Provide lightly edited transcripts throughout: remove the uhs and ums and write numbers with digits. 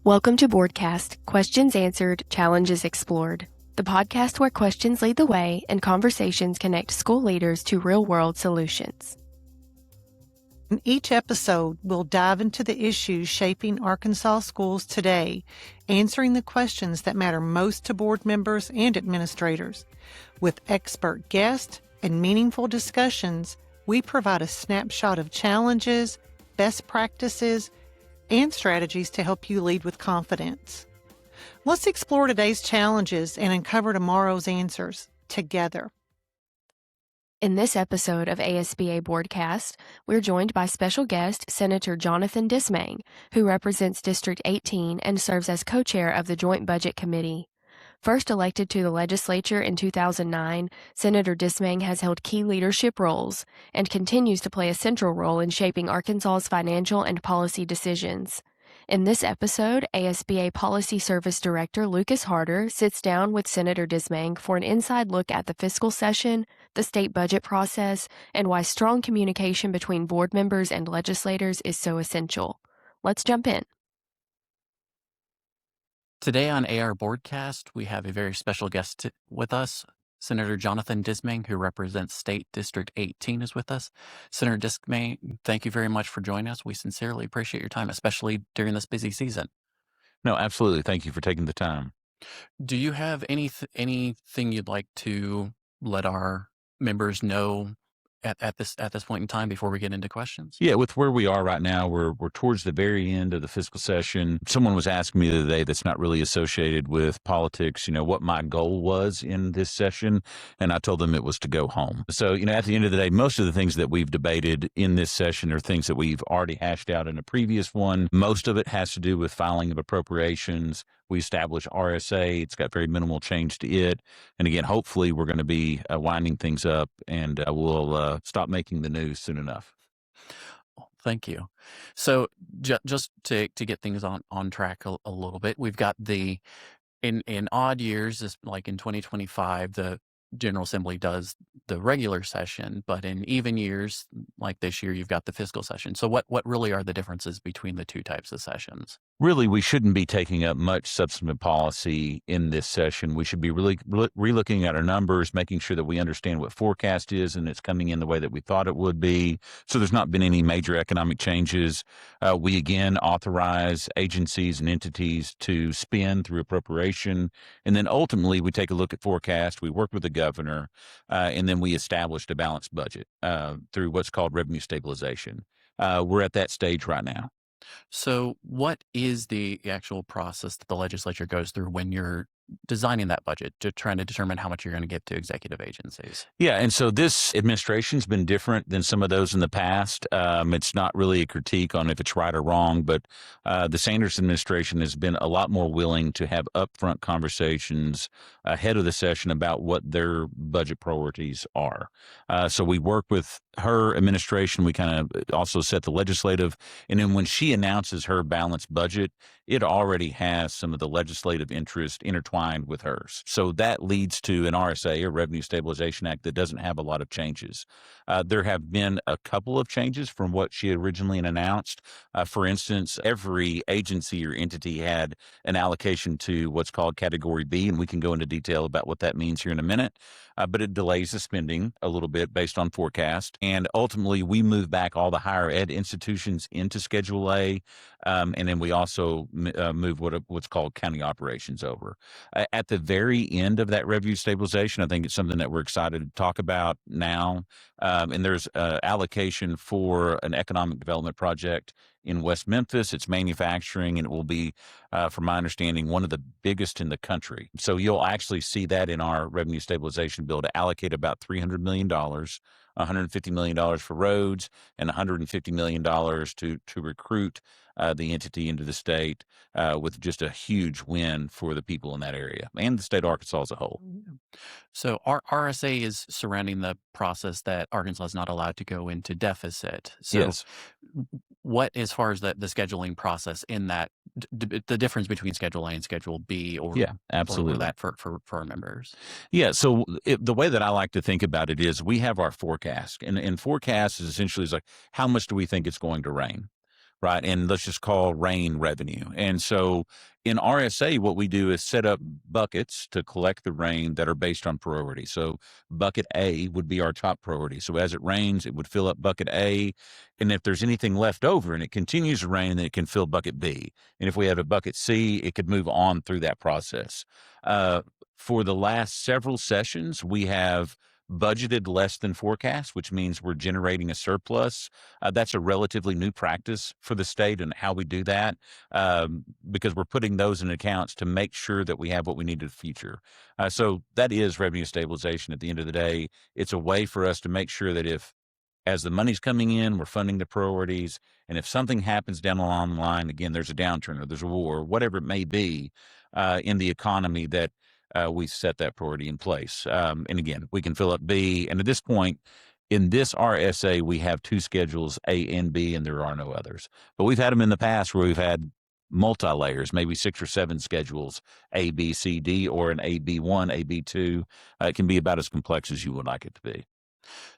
Welcome to Boardcast, Questions Answered, Challenges Explored, the podcast where questions lead the way and conversations connect school leaders to real-world solutions. In each episode, we'll dive into the issues shaping Arkansas schools today, answering the questions that matter most to board members and administrators. With expert guests and meaningful discussions, we provide a snapshot of challenges, best practices, and strategies to help you lead with confidence. Let's explore today's challenges and uncover tomorrow's answers together. In this episode of ASBA Boardcast, we're joined by special guest Senator Jonathan Dismang, who represents District 18 and serves as co-chair of the Joint Budget Committee. First elected to the legislature in 2009, Senator Dismang has held key leadership roles and continues to play a central role in shaping Arkansas's financial and policy decisions. In this episode, ASBA Policy Service Director Lucas Harder sits down with Senator Dismang for an inside look at the fiscal session, the state budget process, and why strong communication between board members and legislators is so essential. Let's jump in. Today on AR Boardcast, we have a very special guest with us. Senator Jonathan Dismang, who represents State District 18, is with us. Senator Dismang, thank you very much for joining us. We sincerely appreciate your time, especially during this busy season. No, absolutely. Thank you for taking the time. Do you have anything you'd like to let our members know at this point in time before we get into questions? Yeah, with where we are right now, we're towards the very end of the fiscal session. Someone was asking me the other day that's not really associated with politics, what my goal was in this session, and I told them it was to go home. So, at the end of the day, most of the things that we've debated in this session are things that we've already hashed out in a previous one. Most of it has to do with filing of appropriations. We established RSA. It's got very minimal change to it. And again, hopefully we're going to be winding things up and we'll stop making the news soon enough. Thank you. So just to get things on track a little bit, we've got in odd years, like in 2025, the General Assembly does the regular session, but in even years, like this year, you've got the fiscal session. So what really are the differences between the two types of sessions? Really, we shouldn't be taking up much substantive policy in this session. We should be really relooking at our numbers, making sure that we understand what forecast is and it's coming in the way that we thought it would be. So there's not been any major economic changes. We again authorize agencies and entities to spend through appropriation. And then ultimately we take a look at forecast. We work with the governor, and then we established a balanced budget through what's called revenue stabilization. We're at that stage right now. So what is the actual process that the legislature goes through when you're designing that budget to trying to determine how much you're going to get to executive agencies? Yeah, and so this administration's been different than some of those in the past. It's not really a critique on if it's right or wrong, but the Sanders administration has been a lot more willing to have upfront conversations ahead of the session about what their budget priorities are. So we work with her administration. We kind of also set the legislative, and then when she announces her balanced budget, it already has some of the legislative interest intertwined with hers. So that leads to an RSA, a Revenue Stabilization Act, that doesn't have a lot of changes. There have been a couple of changes from what she originally announced. For instance, every agency or entity had an allocation to what's called Category B, and we can go into detail about what that means here in a minute. But it delays the spending a little bit based on forecast. And ultimately, we move back all the higher ed institutions into Schedule A. And then we also move what's called county operations over. At the very end of that revenue stabilization, I think it's something that we're excited to talk about now. And there's allocation for an economic development project in West Memphis. It's manufacturing, and it will be, from my understanding, one of the biggest in the country. So you'll actually see that in our revenue stabilization bill to allocate about $300 million, $150 million for roads, and $150 million to recruit the entity into the state, with just a huge win for the people in that area and the state of Arkansas as a whole. So our RSA is surrounding the process that Arkansas is not allowed to go into deficit. So Yes. what, as far as the scheduling process in that, the difference between Schedule A and Schedule B, or Yeah, absolutely. or that for our members? Yeah, so the way that I like to think about it is we have our forecast, and forecast is essentially like how much do we think it's going to rain? right? And let's just call rain revenue. And so in RSA, what we do is set up buckets to collect the rain that are based on priority. So bucket A would be our top priority. So as it rains, it would fill up bucket A. And if there's anything left over and it continues to rain, then it can fill bucket B. And if we have a bucket C, it could move on through that process. For the last several sessions, we have budgeted less than forecast, which means we're generating a surplus. That's a relatively new practice for the state and how we do that, because we're putting those in accounts to make sure that we have what we need in the future. So that is revenue stabilization at the end of the day. It's a way for us to make sure that as the money's coming in, we're funding the priorities. And if something happens down along the line, again, there's a downturn or there's a war, whatever it may be in the economy, that we set that priority in place. And again, we can fill up B. And at this point, in this RSA, we have two schedules, A and B, and there are no others. But we've had them in the past where we've had multi-layers, maybe 6 or 7 schedules, A, B, C, D, or an AB1, AB2. It can be about as complex as you would like it to be.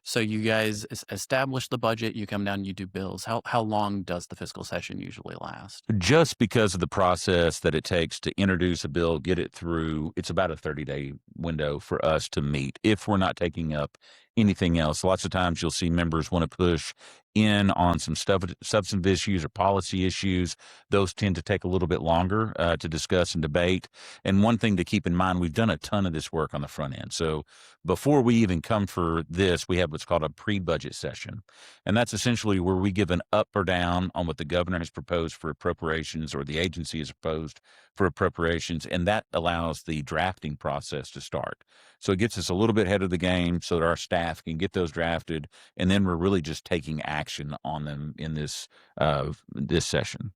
So you guys establish the budget, you come down and you do bills. How long does the fiscal session usually last? Just because of the process that it takes to introduce a bill, get it through, it's about a 30-day window for us to meet if we're not taking up anything else. Lots of times you'll see members want to push in on some substantive issues or policy issues. Those tend to take a little bit longer to discuss and debate. And one thing to keep in mind, we've done a ton of this work on the front end. So before we even come for this, we have what's called a pre-budget session. And that's essentially where we give an up or down on what the governor has proposed for appropriations or the agency has proposed for appropriations. And that allows the drafting process to start. So it gets us a little bit ahead of the game so that our staff can get those drafted. And then we're really just taking action on them in this session.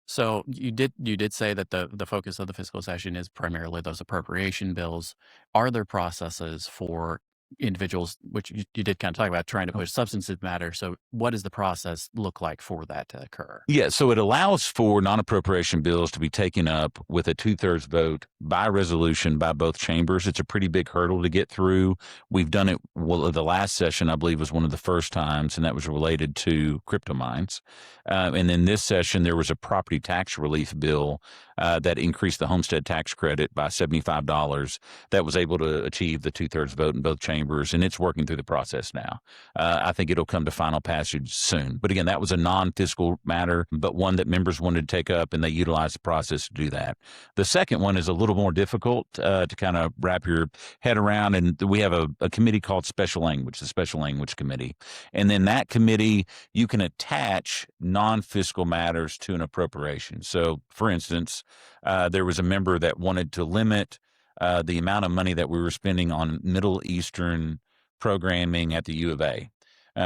So you did say that the focus of the fiscal session is primarily those appropriation bills. Are there processes for individuals, which you did kind of talk about, trying to push substantive matters? So what does the process look like for that to occur? Yeah, so it allows for non-appropriation bills to be taken up with a 2/3 vote by resolution by both chambers. It's a pretty big hurdle to get through. We've done it, well, the last session, I believe, was one of the first times, and that was related to crypto mines. And then this session, there was a property tax relief bill that increased the homestead tax credit by $75. That was able to achieve the 2/3 vote in both chambers, and it's working through the process now. I think it'll come to final passage soon. But again, that was a non-fiscal matter, but one that members wanted to take up, and they utilized the process to do that. The second one is a little more difficult to kind of wrap your head around, and we have a committee called Special Language, the Special Language Committee. And then that committee, you can attach non-fiscal matters to an appropriation. So, for instance, there was a member that wanted to limit the amount of money that we were spending on Middle Eastern programming at the U of A.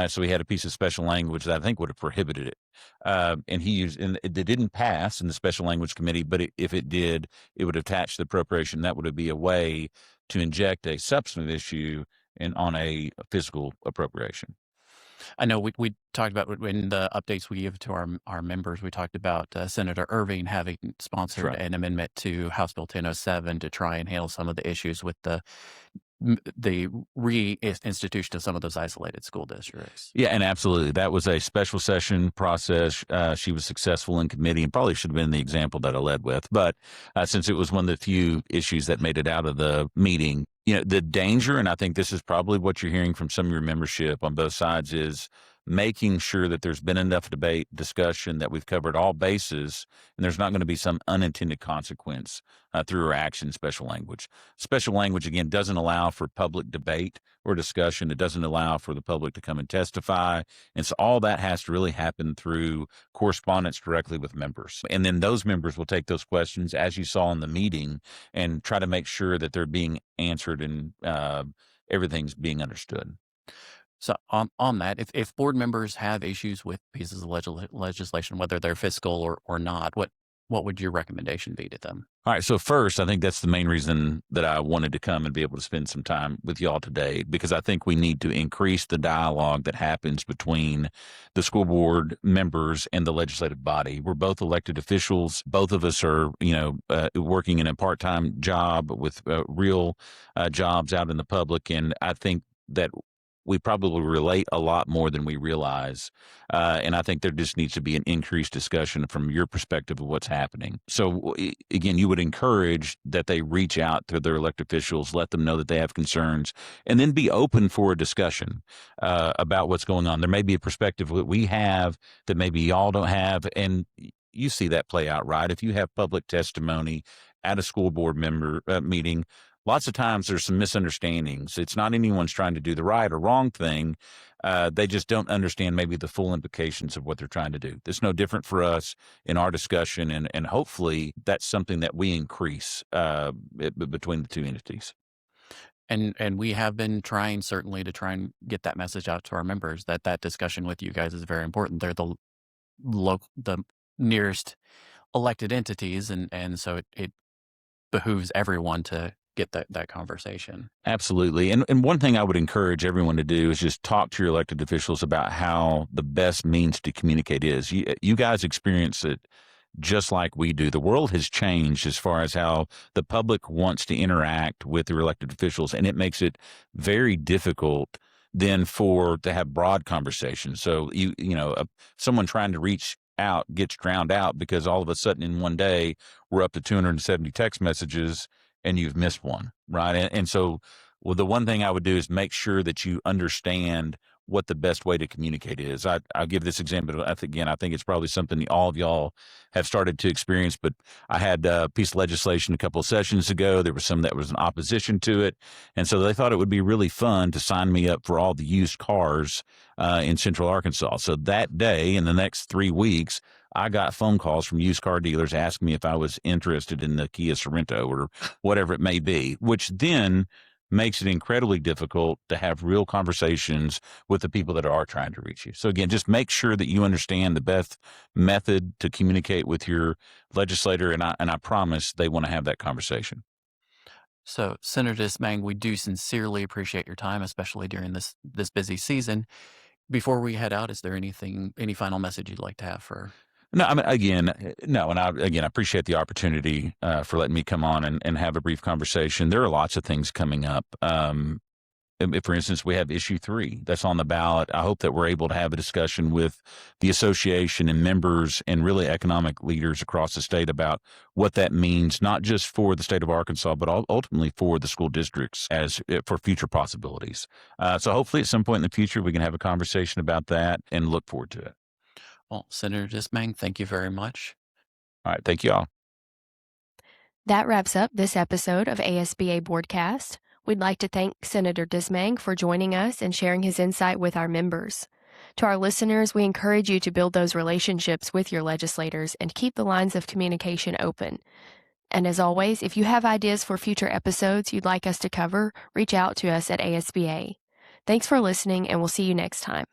So he had a piece of special language that I think would have prohibited it. And it didn't pass in the Special Language Committee, but if it did, it would attach the appropriation. That would be a way to inject a substantive issue on a fiscal appropriation. I know we talked about in the updates we give to our members, we talked about Senator Irving having sponsored Right. an amendment to House Bill 1007 to try and handle some of the issues with the reinstitution of some of those isolated school districts. Yeah, and absolutely. That was a special session process. She was successful in committee and probably should have been the example that I led with. But since it was one of the few issues that made it out of the meeting, the danger, and I think this is probably what you're hearing from some of your membership on both sides, is making sure that there's been enough debate, discussion, that we've covered all bases, and there's not going to be some unintended consequence through our action. Special language. Special language, again, doesn't allow for public debate or discussion. It doesn't allow for the public to come and testify. And so all that has to really happen through correspondence directly with members. And then those members will take those questions, as you saw in the meeting, and try to make sure that they're being answered and everything's being understood. So on that, if board members have issues with pieces of legislation, whether they're fiscal or not, what would your recommendation be to them? All right. So first, I think that's the main reason that I wanted to come and be able to spend some time with y'all today, because I think we need to increase the dialogue that happens between the school board members and the legislative body. We're both elected officials. Both of us are, working in a part-time job with real jobs out in the public. And I think that we probably relate a lot more than we realize. And I think there just needs to be an increased discussion from your perspective of what's happening. So again, you would encourage that they reach out to their elected officials, let them know that they have concerns, and then be open for a discussion about what's going on. There may be a perspective that we have that maybe y'all don't have, and you see that play out, right? If you have public testimony at a school board member meeting, lots of times there's some misunderstandings. It's not anyone's trying to do the right or wrong thing. They just don't understand maybe the full implications of what they're trying to do. It's no different for us in our discussion, and hopefully that's something that we increase between the two entities. And we have been trying certainly to try and get that message out to our members that discussion with you guys is very important. They're the nearest elected entities, and so it behooves everyone to get that conversation. Absolutely. And one thing I would encourage everyone to do is just talk to your elected officials about how the best means to communicate is. You guys experience it just like we do. The world has changed as far as how the public wants to interact with their elected officials, and it makes it very difficult then to have broad conversations. So someone trying to reach out gets drowned out because all of a sudden in one day we're up to 270 text messages and you've missed one, right? And so, well, the one thing I would do is make sure that you understand what the best way to communicate is. I'll give this example. I think it's probably something all of y'all have started to experience, but I had a piece of legislation a couple of sessions ago. There was some that was in opposition to it. And so they thought it would be really fun to sign me up for all the used cars in Central Arkansas. So that day, in the next 3 weeks, I got phone calls from used car dealers asking me if I was interested in the Kia Sorrento or whatever it may be, which then makes it incredibly difficult to have real conversations with the people that are trying to reach you. So again, just make sure that you understand the best method to communicate with your legislator, and I promise they want to have that conversation. So, Senator Dismang, we do sincerely appreciate your time, especially during this busy season. Before we head out, is there any final message you'd like to have for? No, I mean, no. And I appreciate the opportunity for letting me come on and have a brief conversation. There are lots of things coming up. For instance, we have issue 3 that's on the ballot. I hope that we're able to have a discussion with the association and members and really economic leaders across the state about what that means, not just for the state of Arkansas, but ultimately for the school districts for future possibilities. So hopefully at some point in the future, we can have a conversation about that and look forward to it. Well, Senator Dismang, thank you very much. All right. Thank you all. That wraps up this episode of ASBA Boardcast. We'd like to thank Senator Dismang for joining us and sharing his insight with our members. To our listeners, we encourage you to build those relationships with your legislators and keep the lines of communication open. And as always, if you have ideas for future episodes you'd like us to cover, reach out to us at ASBA. Thanks for listening, and we'll see you next time.